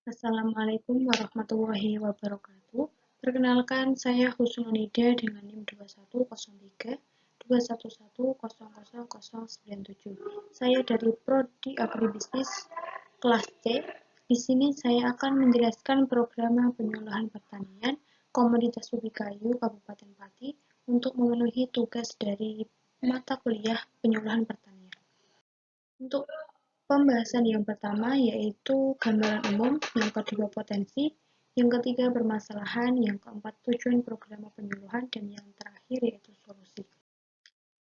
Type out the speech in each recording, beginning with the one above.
Assalamualaikum warahmatullahi wabarakatuh. Perkenalkan, saya Husnunida dengan NIM 2103 211000097. Saya dari Prodi Agribisnis kelas C. Di sini saya akan menjelaskan program penyuluhan pertanian komoditas ubi kayu Kabupaten Pati untuk memenuhi tugas dari mata kuliah penyuluhan pertanian. Untuk pembahasan yang pertama yaitu gambaran umum, yang kedua potensi, yang ketiga permasalahan, yang keempat tujuan program penyuluhan, dan yang terakhir yaitu solusi.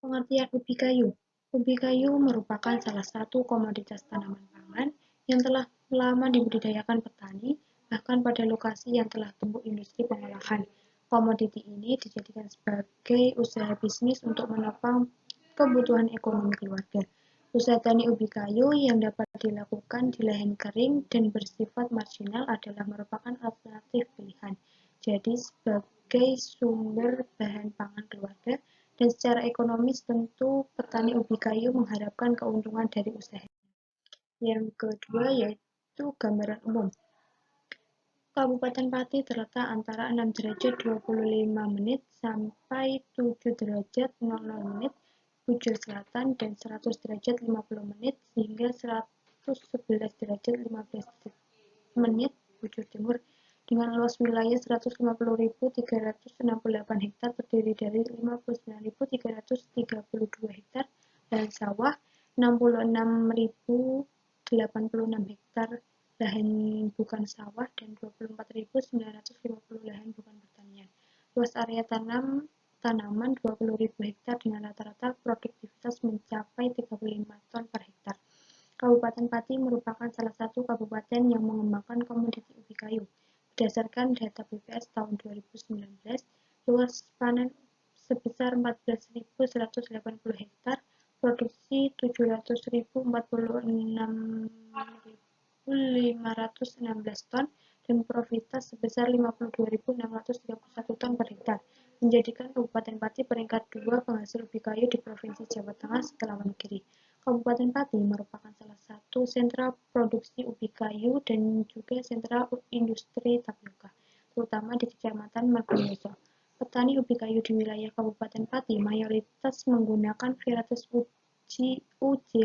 Pengertian ubi kayu. Ubi kayu merupakan salah satu komoditas tanaman pangan yang telah lama dibudidayakan petani, bahkan pada lokasi yang telah tumbuh industri pengolahan. Komoditi ini dijadikan sebagai usaha bisnis untuk menopang kebutuhan ekonomi keluarga. Usaha tani ubi kayu yang dapat dilakukan di lahan kering dan bersifat marginal adalah merupakan alternatif pilihan. Jadi sebagai sumber bahan pangan keluarga, dan secara ekonomis tentu petani ubi kayu mengharapkan keuntungan dari usahanya. Yang kedua yaitu gambaran umum. Kabupaten Pati terletak antara 6 derajat 25 menit sampai 7 derajat 00 menit bujur selatan dan 100 derajat 50 menit hingga 111 derajat 15 menit bujur timur dengan luas wilayah 150.368 hektar terdiri dari 59.332 hektar lahan sawah, 66.086 hektar lahan bukan sawah, dan 24.950 lahan bukan pertanian. Luas area tanaman 20.000 hektar dengan rata-rata produktivitas mencapai 35 ton per hektar. Kabupaten Pati merupakan salah satu kabupaten yang mengembangkan komoditi ubi kayu. Berdasarkan data BPS tahun 2019, luas panen sebesar 14.180 hektar, produksi 700.046.516 ton, dan profitas sebesar 52.631 ton per hektar, menjadikan Kabupaten Pati peringkat 2 penghasil ubi kayu di Provinsi Jawa Tengah setelah Wonogiri. Kabupaten Pati merupakan salah satu sentra produksi ubi kayu dan juga sentra industri tapioka, terutama di Kecamatan Margoyoso. Petani ubi kayu di wilayah Kabupaten Pati mayoritas menggunakan varietas UJ5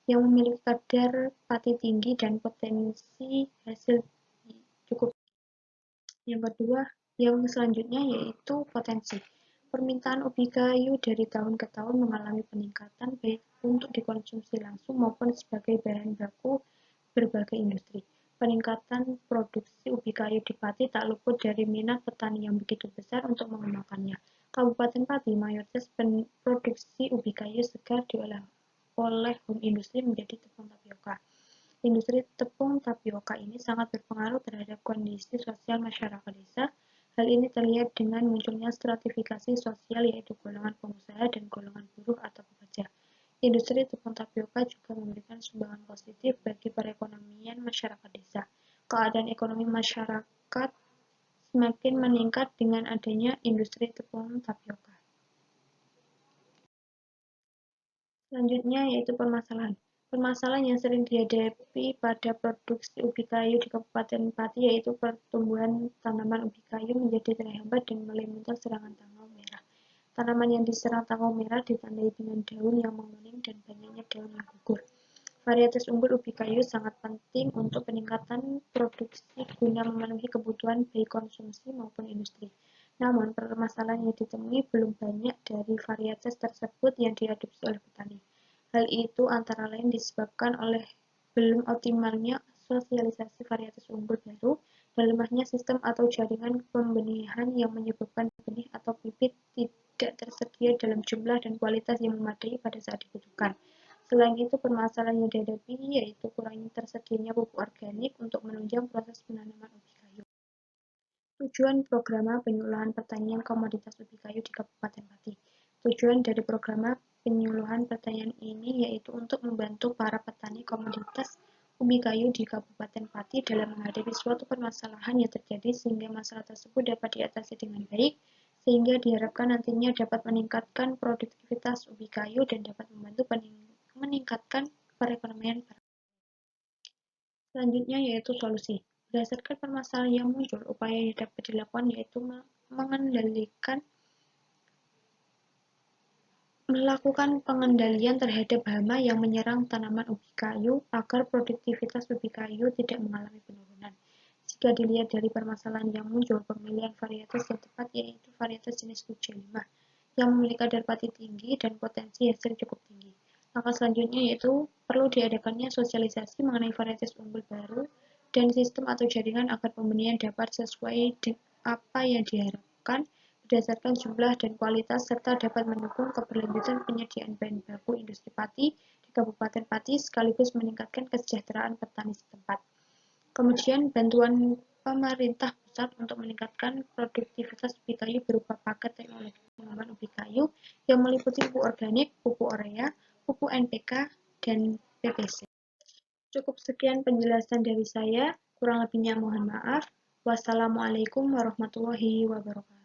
yang memiliki kadar pati tinggi dan potensi hasil cukup. Yang kedua, yang selanjutnya yaitu potensi. Permintaan ubi kayu dari tahun ke tahun mengalami peningkatan baik untuk dikonsumsi langsung maupun sebagai bahan baku berbagai industri. Peningkatan produksi ubi kayu di Pati tak luput dari minat petani yang begitu besar untuk mengembangkannya. Kabupaten Pati mayoritas produksi ubi kayu segar diolah oleh home industri menjadi tepung tapioka. Industri tepung tapioka ini sangat berpengaruh terhadap kondisi sosial masyarakat desa. Hal ini terlihat dengan munculnya stratifikasi sosial yaitu golongan pengusaha dan golongan buruh atau pekerja. Industri tepung tapioka juga memberikan sumbangan positif bagi perekonomian masyarakat desa. Keadaan ekonomi masyarakat semakin meningkat dengan adanya industri tepung tapioka. Selanjutnya yaitu permasalahan. Permasalahan yang sering dihadapi pada produksi ubi kayu di Kabupaten Pati yaitu pertumbuhan tanaman ubi kayu menjadi terhambat dan mulai muncul serangan tangau merah. Tanaman yang diserang tangau merah ditandai dengan daun yang menguning dan banyaknya daun yang gugur. Varietas unggul ubi kayu sangat penting untuk peningkatan produksi guna memenuhi kebutuhan baik konsumsi maupun industri. Namun, permasalahan yang ditemui belum banyak dari varietas tersebut yang diadopsi oleh petani. Hal itu antara lain disebabkan oleh belum optimalnya sosialisasi varietas unggul baru dan lemahnya sistem atau jaringan pembenihan yang menyebabkan benih atau bibit tidak tersedia dalam jumlah dan kualitas yang memadai pada saat dibutuhkan. Selain itu, permasalahan yang dihadapi yaitu kurangnya tersedianya pupuk organik untuk menunjang proses penanaman ubi kayu. Tujuan program penyuluhan pertanian komoditas ubi kayu di Kabupaten Pati. Tujuan dari program penyuluhan pertanian ini yaitu untuk membantu para petani komoditas ubi kayu di Kabupaten Pati dalam menghadapi suatu permasalahan yang terjadi sehingga masalah tersebut dapat diatasi dengan baik, sehingga diharapkan nantinya dapat meningkatkan produktivitas ubi kayu dan dapat membantu meningkatkan perekonomian. Selanjutnya yaitu solusi. Berdasarkan permasalahan yang muncul, upaya yang dapat dilakukan yaitu melakukan pengendalian terhadap hama yang menyerang tanaman ubi kayu agar produktivitas ubi kayu tidak mengalami penurunan. Jika dilihat dari permasalahan yang muncul, pemilihan varietas yang tepat yaitu varietas jenis UJ5 yang memiliki kadar pati tinggi dan potensi hasil cukup tinggi. Langkah selanjutnya yaitu perlu diadakannya sosialisasi mengenai varietas unggul baru dan sistem atau jaringan agar pembenihan dapat sesuai dengan apa yang diharapkan berdasarkan jumlah dan kualitas serta dapat mendukung keberlanjutan penyediaan bahan baku industri pati di Kabupaten Pati sekaligus meningkatkan kesejahteraan petani setempat. Kemudian bantuan pemerintah pusat untuk meningkatkan produktivitas ubi kayu berupa paket teknologi pengembangan ubi kayu yang meliputi pupuk organik, pupuk urea, pupuk NPK, dan PPC. Cukup sekian penjelasan dari saya, kurang lebihnya mohon maaf. Wassalamualaikum warahmatullahi wabarakatuh.